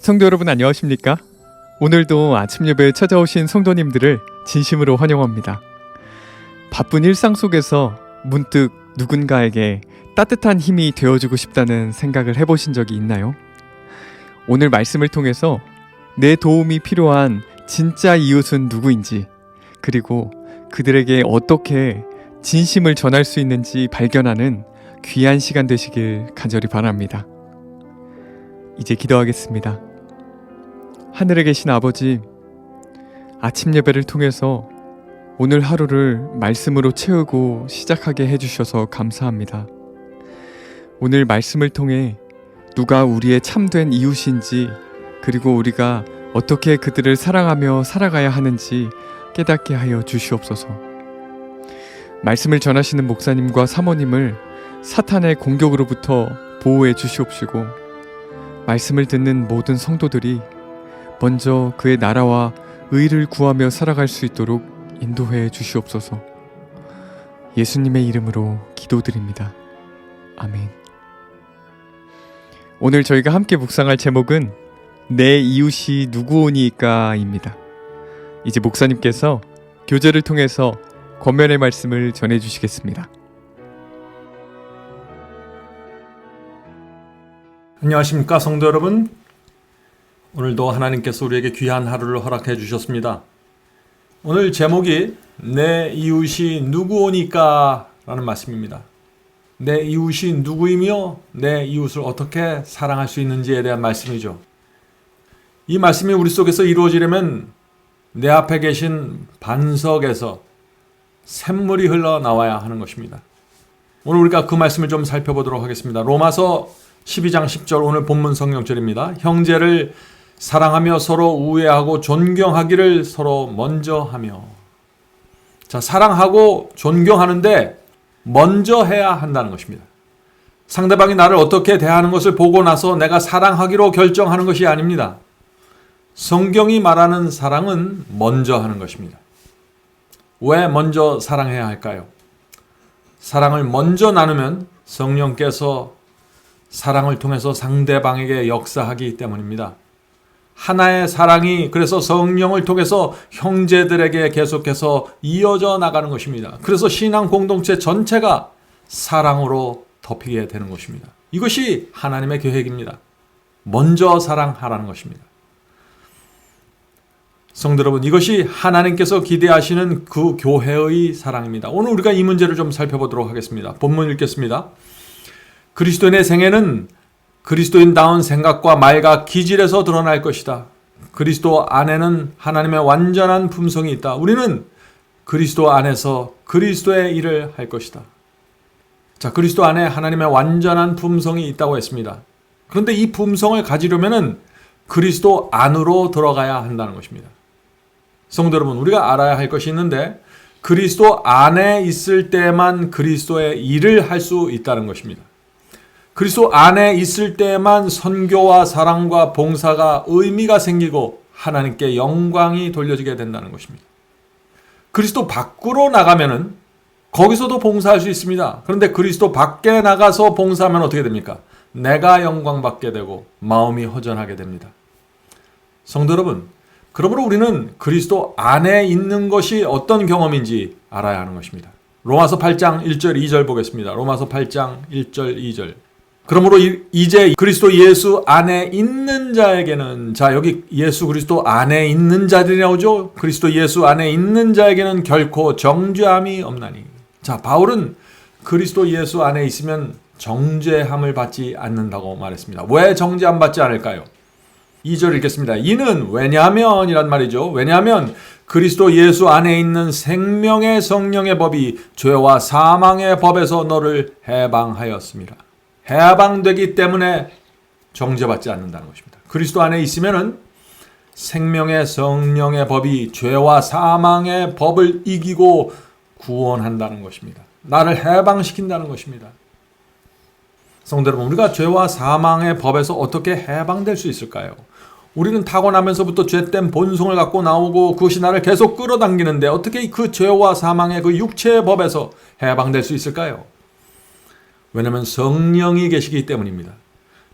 성도 여러분 안녕하십니까? 오늘도 아침 예배에 찾아오신 성도님들을 진심으로 환영합니다. 바쁜 일상 속에서 문득 누군가에게 따뜻한 힘이 되어주고 싶다는 생각을 해보신 적이 있나요? 오늘 말씀을 통해서 내 도움이 필요한 진짜 이웃은 누구인지, 그리고 그들에게 어떻게 진심을 전할 수 있는지 발견하는 귀한 시간 되시길 간절히 바랍니다. 이제 기도하겠습니다. 하늘에 계신 아버지, 아침 예배를 통해서 오늘 하루를 말씀으로 채우고 시작하게 해주셔서 감사합니다. 오늘 말씀을 통해 누가 우리의 참된 이웃인지, 그리고 우리가 어떻게 그들을 사랑하며 살아가야 하는지 깨닫게 하여 주시옵소서. 말씀을 전하시는 목사님과 사모님을 사탄의 공격으로부터 보호해 주시옵시고, 말씀을 듣는 모든 성도들이 먼저 그의 나라와 의를 구하며 살아갈 수 있도록 인도해 주시옵소서. 예수님의 이름으로 기도드립니다. 아멘. 오늘 저희가 함께 묵상할 제목은 내 이웃이 누구오니까입니다. 이제 목사님께서 교제를 통해서 권면의 말씀을 전해주시겠습니다. 안녕하십니까 성도 여러분. 오늘도 하나님께서 우리에게 귀한 하루를 허락해 주셨습니다. 오늘 제목이 내 이웃이 누구오니까 라는 말씀입니다. 내 이웃이 누구이며 내 이웃을 어떻게 사랑할 수 있는지에 대한 말씀이죠. 이 말씀이 우리 속에서 이루어지려면 내 앞에 계신 반석에서 샘물이 흘러나와야 하는 것입니다. 오늘 우리가 그 말씀을 좀 살펴보도록 하겠습니다. 로마서 12장 10절 오늘 본문 성경절입니다. 형제를 사랑하며 서로 우애하고 존경하기를 서로 먼저 하며. 자, 사랑하고 존경하는데 먼저 해야 한다는 것입니다. 상대방이 나를 어떻게 대하는 것을 보고 나서 내가 사랑하기로 결정하는 것이 아닙니다. 성경이 말하는 사랑은 먼저 하는 것입니다. 왜 먼저 사랑해야 할까요? 사랑을 먼저 나누면 성령께서 사랑을 통해서 상대방에게 역사하기 때문입니다. 하나의 사랑이 그래서 성령을 통해서 형제들에게 계속해서 이어져 나가는 것입니다. 그래서 신앙 공동체 전체가 사랑으로 덮이게 되는 것입니다. 이것이 하나님의 계획입니다. 먼저 사랑하라는 것입니다. 성도 여러분, 이것이 하나님께서 기대하시는 그 교회의 사랑입니다. 오늘 우리가 이 문제를 좀 살펴보도록 하겠습니다. 본문 읽겠습니다. 그리스도인의 생애는 그리스도인다운 생각과 말과 기질에서 드러날 것이다. 그리스도 안에는 하나님의 완전한 품성이 있다. 우리는 그리스도 안에서 그리스도의 일을 할 것이다. 자, 그리스도 안에 하나님의 완전한 품성이 있다고 했습니다. 그런데 이 품성을 가지려면은 그리스도 안으로 들어가야 한다는 것입니다. 성도 여러분, 우리가 알아야 할 것이 있는데 그리스도 안에 있을 때만 그리스도의 일을 할 수 있다는 것입니다. 그리스도 안에 있을 때만 선교와 사랑과 봉사가 의미가 생기고 하나님께 영광이 돌려지게 된다는 것입니다. 그리스도 밖으로 나가면은 거기서도 봉사할 수 있습니다. 그런데 그리스도 밖에 나가서 봉사하면 어떻게 됩니까? 내가 영광 받게 되고 마음이 허전하게 됩니다. 성도 여러분, 그러므로 우리는 그리스도 안에 있는 것이 어떤 경험인지 알아야 하는 것입니다. 로마서 8장 1절 2절 보겠습니다. 로마서 8장 1절 2절. 그러므로 이제 그리스도 예수 안에 있는 자에게는, 자, 여기 예수 그리스도 안에 있는 자들이 나오죠. 그리스도 예수 안에 있는 자에게는 결코 정죄함이 없나니. 자, 바울은 그리스도 예수 안에 있으면 정죄함을 받지 않는다고 말했습니다. 왜 정죄함 받지 않을까요? 2절 읽겠습니다. 이는 왜냐하면 이란 말이죠. 왜냐하면 그리스도 예수 안에 있는 생명의 성령의 법이 죄와 사망의 법에서 너를 해방하였습니다. 해방되기 때문에 정죄받지 않는다는 것입니다. 그리스도 안에 있으면은 생명의 성령의 법이 죄와 사망의 법을 이기고 구원한다는 것입니다. 나를 해방시킨다는 것입니다. 성도 여러분, 우리가 죄와 사망의 법에서 어떻게 해방될 수 있을까요? 우리는 타고나면서부터 죄된 본성을 갖고 나오고 그것이 나를 계속 끌어당기는데 어떻게 그 죄와 사망의 그 육체의 법에서 해방될 수 있을까요? 왜냐하면 성령이 계시기 때문입니다.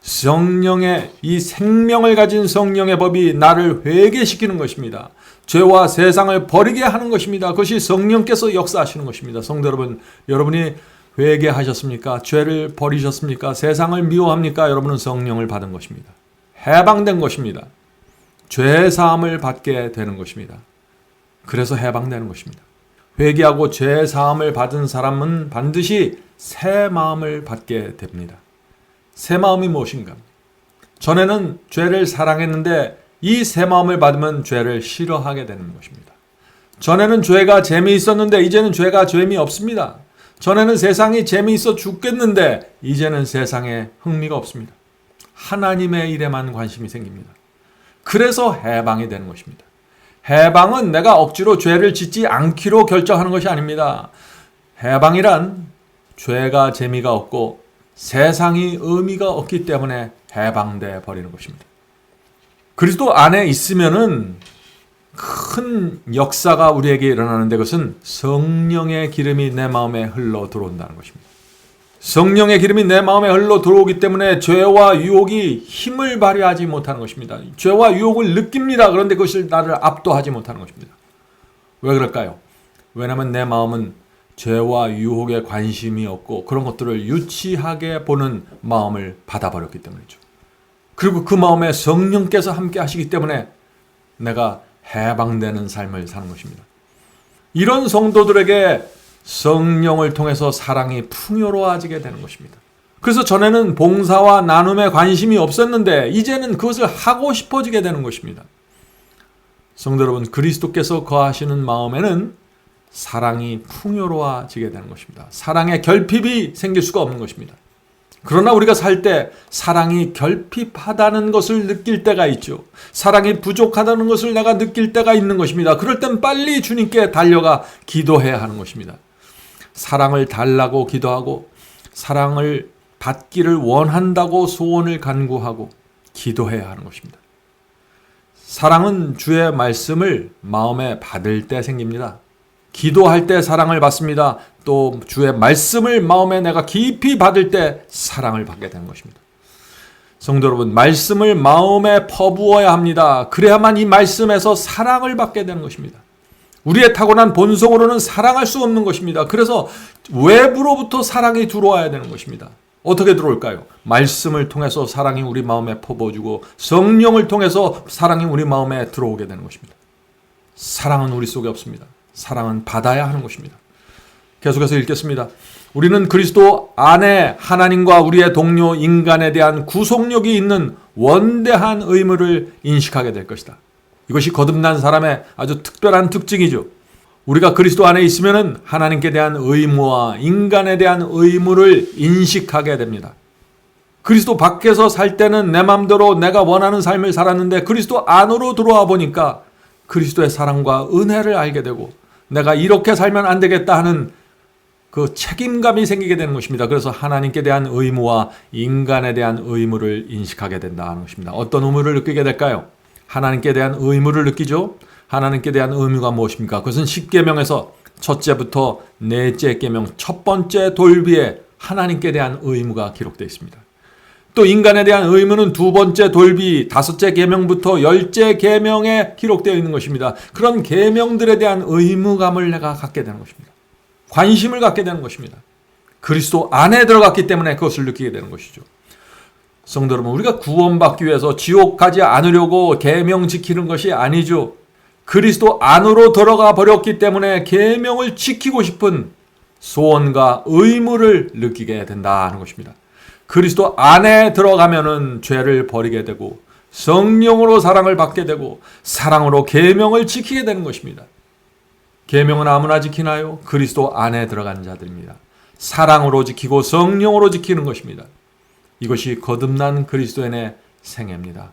성령의 이 생명을 가진 성령의 법이 나를 회개시키는 것입니다. 죄와 세상을 버리게 하는 것입니다. 그것이 성령께서 역사하시는 것입니다. 성도 여러분, 여러분이 회개하셨습니까? 죄를 버리셨습니까? 세상을 미워합니까? 여러분은 성령을 받은 것입니다. 해방된 것입니다. 죄 사함을 받게 되는 것입니다. 그래서 해방되는 것입니다. 회개하고 죄 사함을 받은 사람은 반드시 새 마음을 받게 됩니다. 새 마음이 무엇인가? 전에는 죄를 사랑했는데 이 새 마음을 받으면 죄를 싫어하게 되는 것입니다. 전에는 죄가 재미있었는데 이제는 죄가 재미없습니다. 전에는 세상이 재미있어 죽겠는데 이제는 세상에 흥미가 없습니다. 하나님의 일에만 관심이 생깁니다. 그래서 해방이 되는 것입니다. 해방은 내가 억지로 죄를 짓지 않기로 결정하는 것이 아닙니다. 해방이란 죄가 재미가 없고 세상이 의미가 없기 때문에 해방돼 버리는 것입니다. 그리스도 안에 있으면은 큰 역사가 우리에게 일어나는데 그것은 성령의 기름이 내 마음에 흘러 들어온다는 것입니다. 성령의 기름이 내 마음에 흘러 들어오기 때문에 죄와 유혹이 힘을 발휘하지 못하는 것입니다. 죄와 유혹을 느낍니다. 그런데 그것을 나를 압도하지 못하는 것입니다. 왜 그럴까요? 왜냐하면 내 마음은 죄와 유혹에 관심이 없고 그런 것들을 유치하게 보는 마음을 받아버렸기 때문이죠. 그리고 그 마음에 성령께서 함께 하시기 때문에 내가 해방되는 삶을 사는 것입니다. 이런 성도들에게 성령을 통해서 사랑이 풍요로워지게 되는 것입니다. 그래서 전에는 봉사와 나눔에 관심이 없었는데 이제는 그것을 하고 싶어지게 되는 것입니다. 성도 여러분, 그리스도께서 거하시는 마음에는 사랑이 풍요로워지게 되는 것입니다. 사랑의 결핍이 생길 수가 없는 것입니다. 그러나 우리가 살 때 사랑이 결핍하다는 것을 느낄 때가 있죠. 사랑이 부족하다는 것을 내가 느낄 때가 있는 것입니다. 그럴 땐 빨리 주님께 달려가 기도해야 하는 것입니다. 사랑을 달라고 기도하고 사랑을 받기를 원한다고 소원을 간구하고 기도해야 하는 것입니다. 사랑은 주의 말씀을 마음에 받을 때 생깁니다. 기도할 때 사랑을 받습니다. 또 주의 말씀을 마음에 내가 깊이 받을 때 사랑을 받게 되는 것입니다. 성도 여러분, 말씀을 마음에 퍼부어야 합니다. 그래야만 이 말씀에서 사랑을 받게 되는 것입니다. 우리의 타고난 본성으로는 사랑할 수 없는 것입니다. 그래서 외부로부터 사랑이 들어와야 되는 것입니다. 어떻게 들어올까요? 말씀을 통해서 사랑이 우리 마음에 퍼부어지고 성령을 통해서 사랑이 우리 마음에 들어오게 되는 것입니다. 사랑은 우리 속에 없습니다. 사랑은 받아야 하는 것입니다. 계속해서 읽겠습니다. 우리는 그리스도 안에 하나님과 우리의 동료 인간에 대한 구속력이 있는 원대한 의무를 인식하게 될 것이다. 이것이 거듭난 사람의 아주 특별한 특징이죠. 우리가 그리스도 안에 있으면은 하나님께 대한 의무와 인간에 대한 의무를 인식하게 됩니다. 그리스도 밖에서 살 때는 내 마음대로 내가 원하는 삶을 살았는데 그리스도 안으로 들어와 보니까 그리스도의 사랑과 은혜를 알게 되고 내가 이렇게 살면 안 되겠다 하는 그 책임감이 생기게 되는 것입니다. 그래서 하나님께 대한 의무와 인간에 대한 의무를 인식하게 된다는 것입니다. 어떤 의무를 느끼게 될까요? 하나님께 대한 의무를 느끼죠. 하나님께 대한 의무가 무엇입니까? 그것은 10계명에서 첫째부터 넷째 계명 첫 번째 돌비에 하나님께 대한 의무가 기록되어 있습니다. 또 인간에 대한 의무는 두 번째 돌비 다섯째 계명부터 열째 계명에 기록되어 있는 것입니다. 그런 계명들에 대한 의무감을 내가 갖게 되는 것입니다. 관심을 갖게 되는 것입니다. 그리스도 안에 들어갔기 때문에 그것을 느끼게 되는 것이죠. 성도 여러분, 우리가 구원받기 위해서 지옥 가지 않으려고 계명 지키는 것이 아니죠. 그리스도 안으로 들어가 버렸기 때문에 계명을 지키고 싶은 소원과 의무를 느끼게 된다는 것입니다. 그리스도 안에 들어가면은 죄를 버리게 되고 성령으로 사랑을 받게 되고 사랑으로 계명을 지키게 되는 것입니다. 계명은 아무나 지키나요? 그리스도 안에 들어간 자들입니다. 사랑으로 지키고 성령으로 지키는 것입니다. 이것이 거듭난 그리스도인의 생애입니다.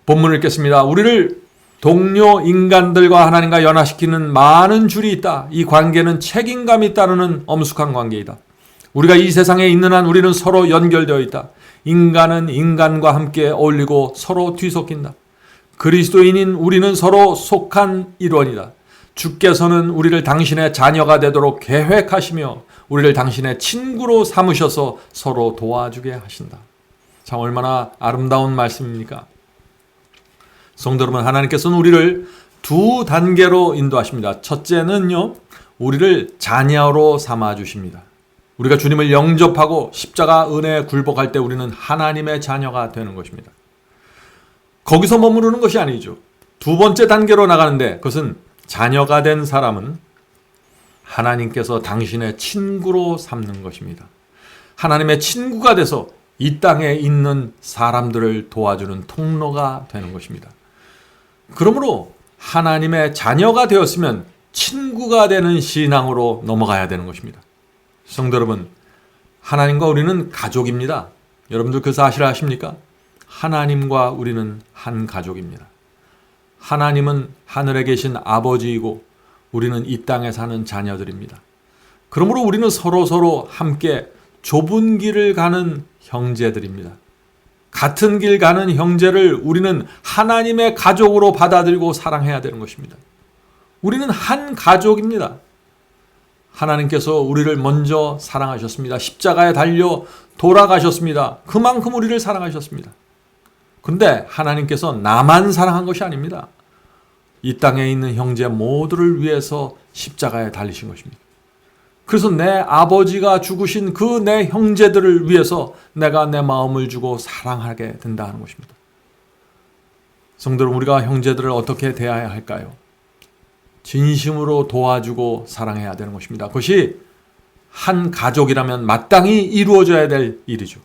본문을 읽겠습니다. 우리를 동료 인간들과 하나님과 연합시키는 많은 줄이 있다. 이 관계는 책임감이 따르는 엄숙한 관계이다. 우리가 이 세상에 있는 한 우리는 서로 연결되어 있다. 인간은 인간과 함께 어울리고 서로 뒤섞인다. 그리스도인인 우리는 서로 속한 일원이다. 주께서는 우리를 당신의 자녀가 되도록 계획하시며 우리를 당신의 친구로 삼으셔서 서로 도와주게 하신다. 참 얼마나 아름다운 말씀입니까? 성도 여러분, 하나님께서는 우리를 두 단계로 인도하십니다. 첫째는요, 우리를 자녀로 삼아 주십니다. 우리가 주님을 영접하고 십자가 은혜에 굴복할 때 우리는 하나님의 자녀가 되는 것입니다. 거기서 머무르는 것이 아니죠. 두 번째 단계로 나가는데 그것은 자녀가 된 사람은 하나님께서 당신의 친구로 삼는 것입니다. 하나님의 친구가 돼서 이 땅에 있는 사람들을 도와주는 통로가 되는 것입니다. 그러므로 하나님의 자녀가 되었으면 친구가 되는 신앙으로 넘어가야 되는 것입니다. 성도 여러분, 하나님과 우리는 가족입니다. 여러분들 그 사실 아십니까? 하나님과 우리는 한 가족입니다. 하나님은 하늘에 계신 아버지이고 우리는 이 땅에 사는 자녀들입니다. 그러므로 우리는 서로 함께 좁은 길을 가는 형제들입니다. 같은 길 가는 형제를 우리는 하나님의 가족으로 받아들이고 사랑해야 되는 것입니다. 우리는 한 가족입니다. 하나님께서 우리를 먼저 사랑하셨습니다. 십자가에 달려 돌아가셨습니다. 그만큼 우리를 사랑하셨습니다. 그런데 하나님께서 나만 사랑한 것이 아닙니다. 이 땅에 있는 형제 모두를 위해서 십자가에 달리신 것입니다. 그래서 내 아버지가 죽으신 그 내 형제들을 위해서 내가 내 마음을 주고 사랑하게 된다는 것입니다. 성도 여러분, 우리가 형제들을 어떻게 대해야 할까요? 진심으로 도와주고 사랑해야 되는 것입니다. 그것이 한 가족이라면 마땅히 이루어져야 될 일이죠.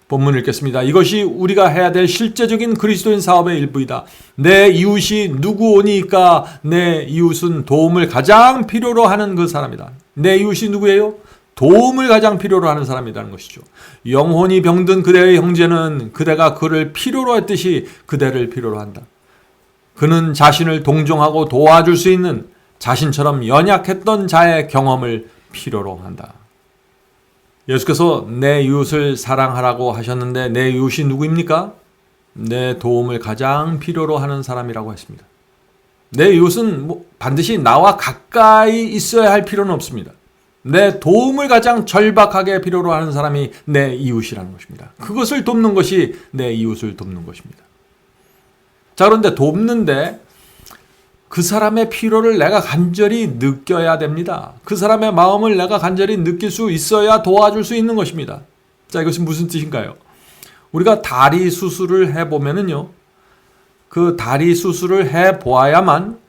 본문 읽겠습니다. 이것이 우리가 해야 될 실제적인 그리스도인 사업의 일부이다. 내 이웃이 누구오니까 내 이웃은 도움을 가장 필요로 하는 그 사람이다. 내 이웃이 누구예요? 도움을 가장 필요로 하는 사람이라는 것이죠. 영혼이 병든 그대의 형제는 그대가 그를 필요로 했듯이 그대를 필요로 한다. 그는 자신을 동정하고 도와줄 수 있는 자신처럼 연약했던 자의 경험을 필요로 한다. 예수께서 내 이웃을 사랑하라고 하셨는데 내 이웃이 누구입니까? 내 도움을 가장 필요로 하는 사람이라고 했습니다. 내 이웃은 반드시 나와 가까이 있어야 할 필요는 없습니다. 내 도움을 가장 절박하게 필요로 하는 사람이 내 이웃이라는 것입니다. 그것을 돕는 것이 내 이웃을 돕는 것입니다. 자, 그런데 돕는데 그 사람의 필요를 내가 간절히 느껴야 됩니다. 그 사람의 마음을 내가 간절히 느낄 수 있어야 도와줄 수 있는 것입니다. 자, 이것이 무슨 뜻인가요? 우리가 다리 수술을 해보면은요, 그 다리 수술을 해보아야만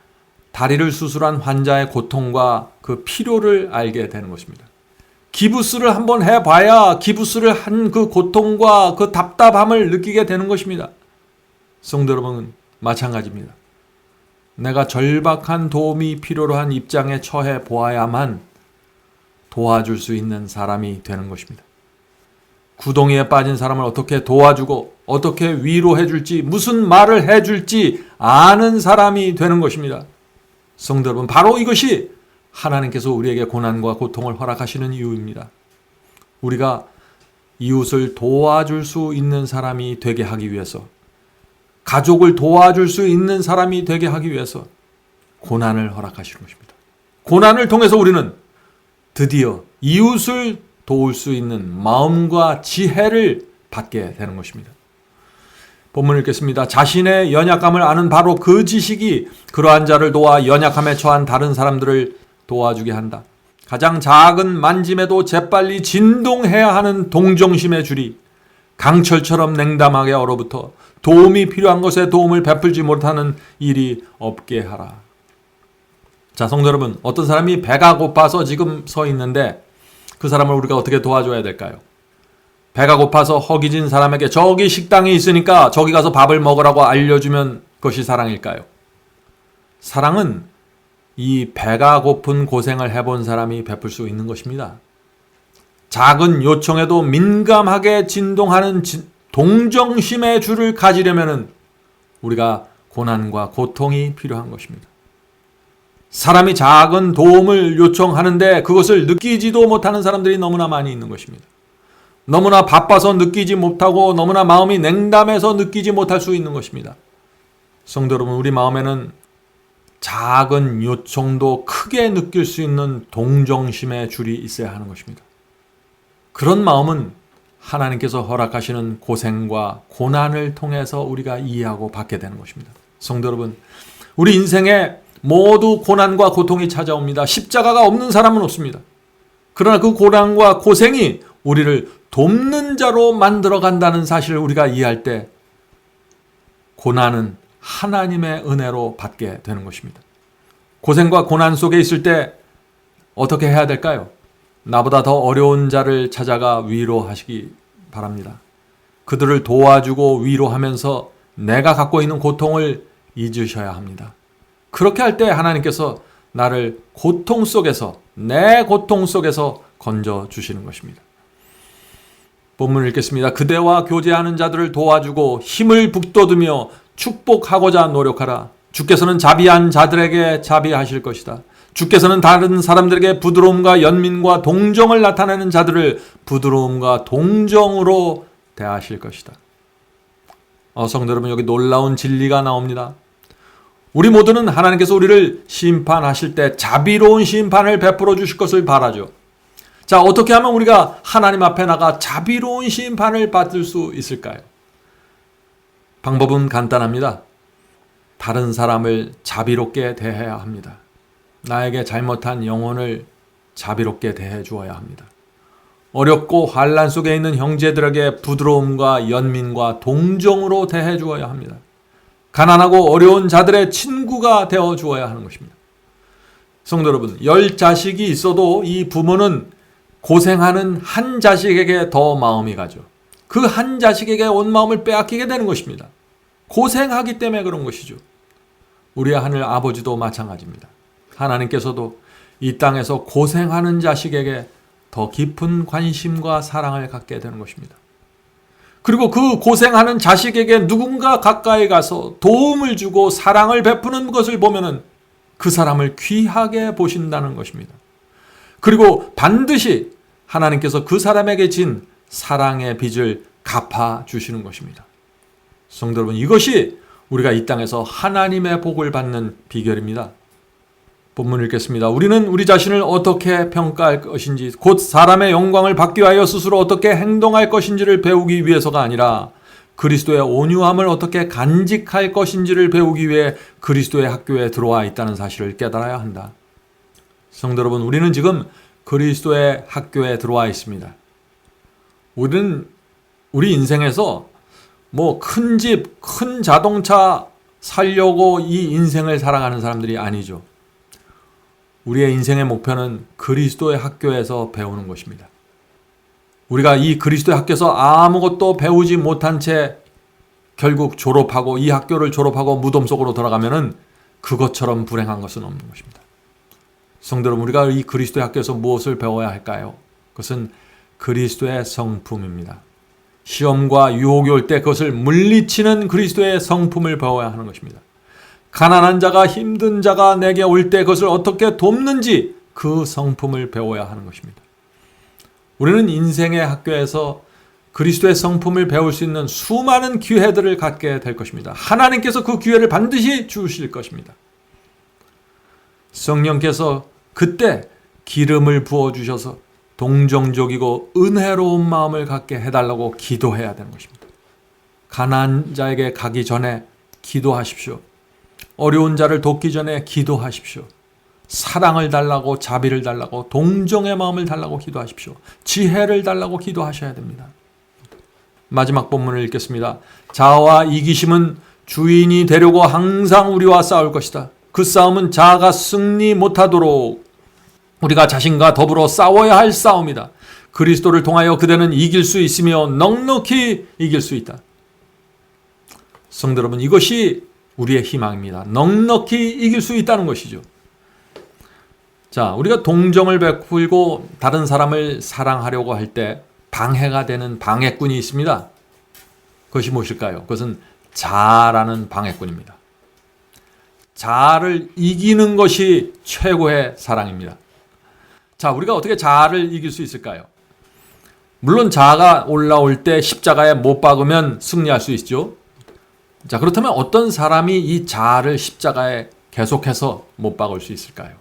다리를 수술한 환자의 고통과 그 필요를 알게 되는 것입니다. 기부스를 한번 해봐야 기부스를 한 그 고통과 그 답답함을 느끼게 되는 것입니다. 성도 여러분, 마찬가지입니다. 내가 절박한 도움이 필요로 한 입장에 처해 보아야만 도와줄 수 있는 사람이 되는 것입니다. 구덩이에 빠진 사람을 어떻게 도와주고 어떻게 위로해 줄지, 무슨 말을 해 줄지 아는 사람이 되는 것입니다. 성도 여러분, 바로 이것이 하나님께서 우리에게 고난과 고통을 허락하시는 이유입니다. 우리가 이웃을 도와줄 수 있는 사람이 되게 하기 위해서, 가족을 도와줄 수 있는 사람이 되게 하기 위해서 고난을 허락하시는 것입니다. 고난을 통해서 우리는 드디어 이웃을 도울 수 있는 마음과 지혜를 받게 되는 것입니다. 본문 읽겠습니다. 자신의 연약함을 아는 바로 그 지식이 그러한 자를 도와 연약함에 처한 다른 사람들을 도와주게 한다. 가장 작은 만짐에도 재빨리 진동해야 하는 동정심의 줄이 강철처럼 냉담하게 얼어붙어 도움이 필요한 것에 도움을 베풀지 못하는 일이 없게 하라. 자, 성도 여러분, 어떤 사람이 배가 고파서 지금 서 있는데 그 사람을 우리가 어떻게 도와줘야 될까요? 배가 고파서 허기진 사람에게 저기 식당이 있으니까 저기 가서 밥을 먹으라고 알려주면 그것이 사랑일까요? 사랑은 이 배가 고픈 고생을 해본 사람이 베풀 수 있는 것입니다. 작은 요청에도 민감하게 진동하는 동정심의 줄을 가지려면 우리가 고난과 고통이 필요한 것입니다. 사람이 작은 도움을 요청하는데 그것을 느끼지도 못하는 사람들이 너무나 많이 있는 것입니다. 너무나 바빠서 느끼지 못하고 너무나 마음이 냉담해서 느끼지 못할 수 있는 것입니다. 성도 여러분, 우리 마음에는 작은 요청도 크게 느낄 수 있는 동정심의 줄이 있어야 하는 것입니다. 그런 마음은 하나님께서 허락하시는 고생과 고난을 통해서 우리가 이해하고 받게 되는 것입니다. 성도 여러분, 우리 인생에 모두 고난과 고통이 찾아옵니다. 십자가가 없는 사람은 없습니다. 그러나 그 고난과 고생이 우리를 돕는 자로 만들어 간다는 사실을 우리가 이해할 때 고난은 하나님의 은혜로 받게 되는 것입니다. 고생과 고난 속에 있을 때 어떻게 해야 될까요? 나보다 더 어려운 자를 찾아가 위로하시기 바랍니다. 그들을 도와주고 위로하면서 내가 갖고 있는 고통을 잊으셔야 합니다. 그렇게 할 때 하나님께서 나를 고통 속에서, 내 고통 속에서 건져주시는 것입니다. 본문을 읽겠습니다. 그대와 교제하는 자들을 도와주고 힘을 북돋우며 축복하고자 노력하라. 주께서는 자비한 자들에게 자비하실 것이다. 주께서는 다른 사람들에게 부드러움과 연민과 동정을 나타내는 자들을 부드러움과 동정으로 대하실 것이다. 성도 여러분, 여기 놀라운 진리가 나옵니다. 우리 모두는 하나님께서 우리를 심판하실 때 자비로운 심판을 베풀어 주실 것을 바라죠. 자, 어떻게 하면 우리가 하나님 앞에 나가 자비로운 심판을 받을 수 있을까요? 방법은 간단합니다. 다른 사람을 자비롭게 대해야 합니다. 나에게 잘못한 영혼을 자비롭게 대해 주어야 합니다. 어렵고 환난 속에 있는 형제들에게 부드러움과 연민과 동정으로 대해 주어야 합니다. 가난하고 어려운 자들의 친구가 되어 주어야 하는 것입니다. 성도 여러분, 10자식이 있어도 이 부모는 고생하는 한 자식에게 더 마음이 가죠. 그 한 자식에게 온 마음을 빼앗기게 되는 것입니다. 고생하기 때문에 그런 것이죠. 우리 하늘 아버지도 마찬가지입니다. 하나님께서도 이 땅에서 고생하는 자식에게 더 깊은 관심과 사랑을 갖게 되는 것입니다. 그리고 그 고생하는 자식에게 누군가 가까이 가서 도움을 주고 사랑을 베푸는 것을 보면은 그 사람을 귀하게 보신다는 것입니다. 그리고 반드시 하나님께서 그 사람에게 진 사랑의 빚을 갚아 주시는 것입니다. 성도 여러분, 이것이 우리가 이 땅에서 하나님의 복을 받는 비결입니다. 본문을 읽겠습니다. 우리는 우리 자신을 어떻게 평가할 것인지, 곧 사람의 영광을 받기 위하여 스스로 어떻게 행동할 것인지를 배우기 위해서가 아니라 그리스도의 온유함을 어떻게 간직할 것인지를 배우기 위해 그리스도의 학교에 들어와 있다는 사실을 깨달아야 한다. 성도 여러분, 우리는 지금 그리스도의 학교에 들어와 있습니다. 우리는 우리 인생에서 큰 집, 큰 자동차 살려고 이 인생을 살아가는 사람들이 아니죠. 우리의 인생의 목표는 그리스도의 학교에서 배우는 것입니다. 우리가 이 그리스도의 학교에서 아무것도 배우지 못한 채 결국 졸업하고 이 학교를 졸업하고 무덤 속으로 들어가면은 그것처럼 불행한 것은 없는 것입니다. 성도 여러분, 우리가 이 그리스도의 학교에서 무엇을 배워야 할까요? 그것은 그리스도의 성품입니다. 시험과 유혹이 올 때 그것을 물리치는 그리스도의 성품을 배워야 하는 것입니다. 가난한 자가, 힘든 자가 내게 올 때 그것을 어떻게 돕는지 그 성품을 배워야 하는 것입니다. 우리는 인생의 학교에서 그리스도의 성품을 배울 수 있는 수많은 기회들을 갖게 될 것입니다. 하나님께서 그 기회를 반드시 주실 것입니다. 성령께서 그때 기름을 부어주셔서 동정적이고 은혜로운 마음을 갖게 해달라고 기도해야 되는 것입니다. 가난한 자에게 가기 전에 기도하십시오. 어려운 자를 돕기 전에 기도하십시오. 사랑을 달라고, 자비를 달라고, 동정의 마음을 달라고 기도하십시오. 지혜를 달라고 기도하셔야 됩니다. 마지막 본문을 읽겠습니다. 자아와 이기심은 주인이 되려고 항상 우리와 싸울 것이다. 그 싸움은 자아가 승리 못하도록 우리가 자신과 더불어 싸워야 할 싸움이다. 그리스도를 통하여 그대는 이길 수 있으며 넉넉히 이길 수 있다. 성도 여러분, 이것이 우리의 희망입니다. 넉넉히 이길 수 있다는 것이죠. 자, 우리가 동정을 베풀고 다른 사람을 사랑하려고 할 때 방해가 되는 방해꾼이 있습니다. 그것이 무엇일까요? 그것은 자아라는 방해꾼입니다. 자아를 이기는 것이 최고의 사랑입니다. 자, 우리가 어떻게 자아를 이길 수 있을까요? 물론 자아가 올라올 때 십자가에 못 박으면 승리할 수 있죠. 자, 그렇다면 어떤 사람이 이 자아를 십자가에 계속해서 못 박을 수 있을까요?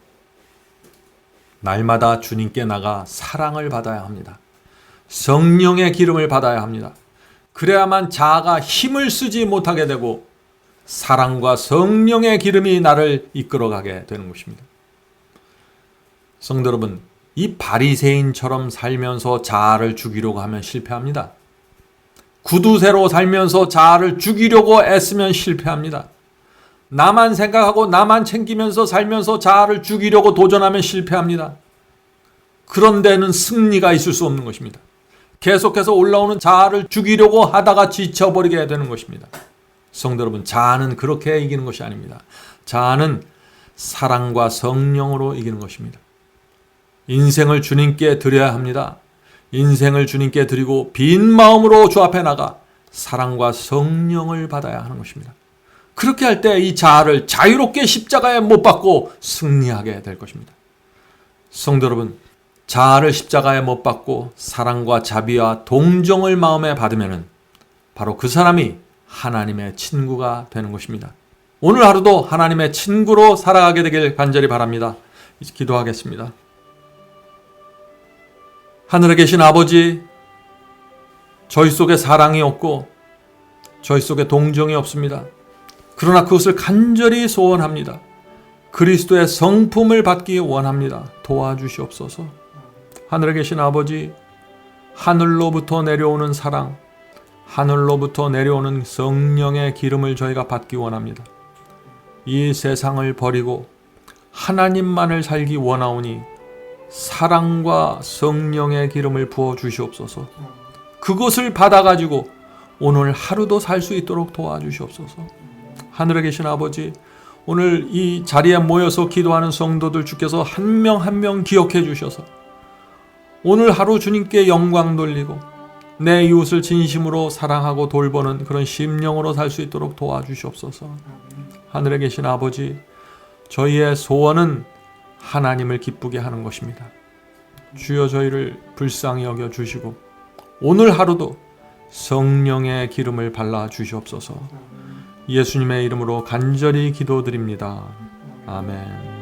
날마다 주님께 나가 사랑을 받아야 합니다. 성령의 기름을 받아야 합니다. 그래야만 자아가 힘을 쓰지 못하게 되고 사랑과 성령의 기름이 나를 이끌어가게 되는 것입니다. 성도 여러분, 이 바리새인처럼 살면서 자아를 죽이려고 하면 실패합니다. 구두쇠로 살면서 자아를 죽이려고 애쓰면 실패합니다. 나만 생각하고 나만 챙기면서 살면서 자아를 죽이려고 도전하면 실패합니다. 그런 데는 승리가 있을 수 없는 것입니다. 계속해서 올라오는 자아를 죽이려고 하다가 지쳐버리게 되는 것입니다. 성도 여러분, 자아는 그렇게 이기는 것이 아닙니다. 자아는 사랑과 성령으로 이기는 것입니다. 인생을 주님께 드려야 합니다. 인생을 주님께 드리고 빈 마음으로 주 앞에 나가 사랑과 성령을 받아야 하는 것입니다. 그렇게 할 때 이 자아를 자유롭게 십자가에 못 박고 승리하게 될 것입니다. 성도 여러분, 자아를 십자가에 못 박고 사랑과 자비와 동정을 마음에 받으면 바로 그 사람이 하나님의 친구가 되는 것입니다. 오늘 하루도 하나님의 친구로 살아가게 되길 간절히 바랍니다. 이제 기도하겠습니다. 하늘에 계신 아버지, 저희 속에 사랑이 없고 저희 속에 동정이 없습니다. 그러나 그것을 간절히 소원합니다. 그리스도의 성품을 받기 원합니다. 도와주시옵소서. 하늘에 계신 아버지, 하늘로부터 내려오는 사랑, 하늘로부터 내려오는 성령의 기름을 저희가 받기 원합니다. 이 세상을 버리고 하나님만을 살기 원하오니 사랑과 성령의 기름을 부어 주시옵소서. 그것을 받아가지고 오늘 하루도 살 수 있도록 도와주시옵소서. 하늘에 계신 아버지, 오늘 이 자리에 모여서 기도하는 성도들 주께서 한 명 한 명 기억해 주셔서 오늘 하루 주님께 영광 돌리고 내 이웃을 진심으로 사랑하고 돌보는 그런 심령으로 살 수 있도록 도와주시옵소서. 하늘에 계신 아버지, 저희의 소원은 하나님을 기쁘게 하는 것입니다. 주여 저희를 불쌍히 여겨 주시고 오늘 하루도 성령의 기름을 발라 주시옵소서. 예수님의 이름으로 간절히 기도드립니다. 아멘.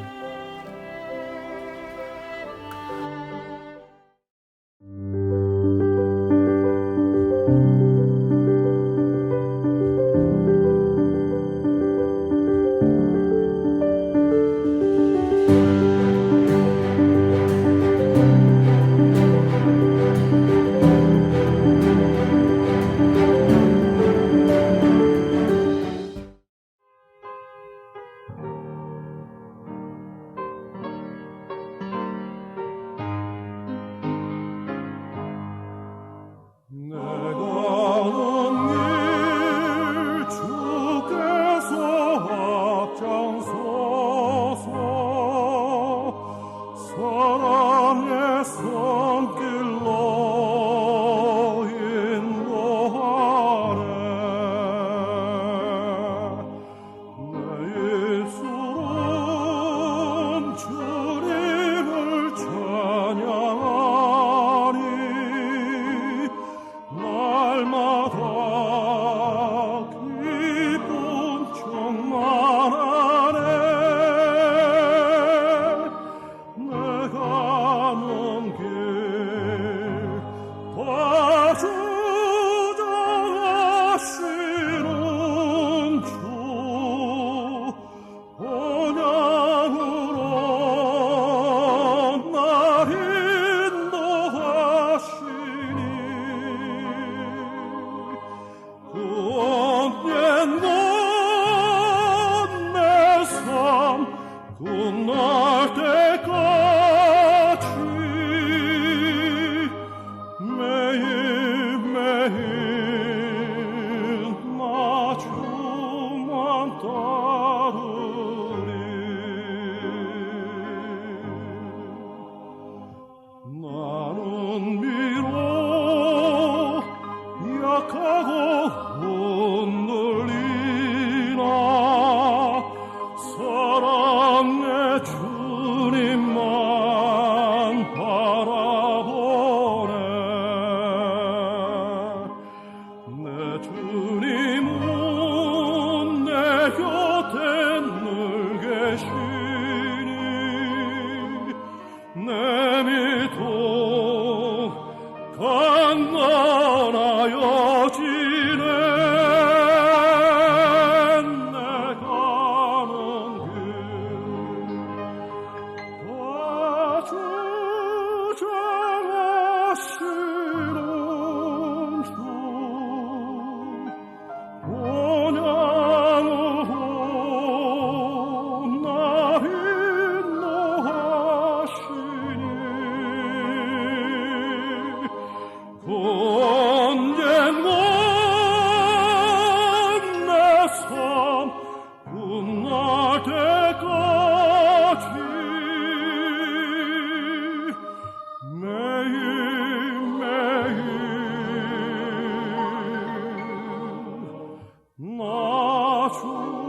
주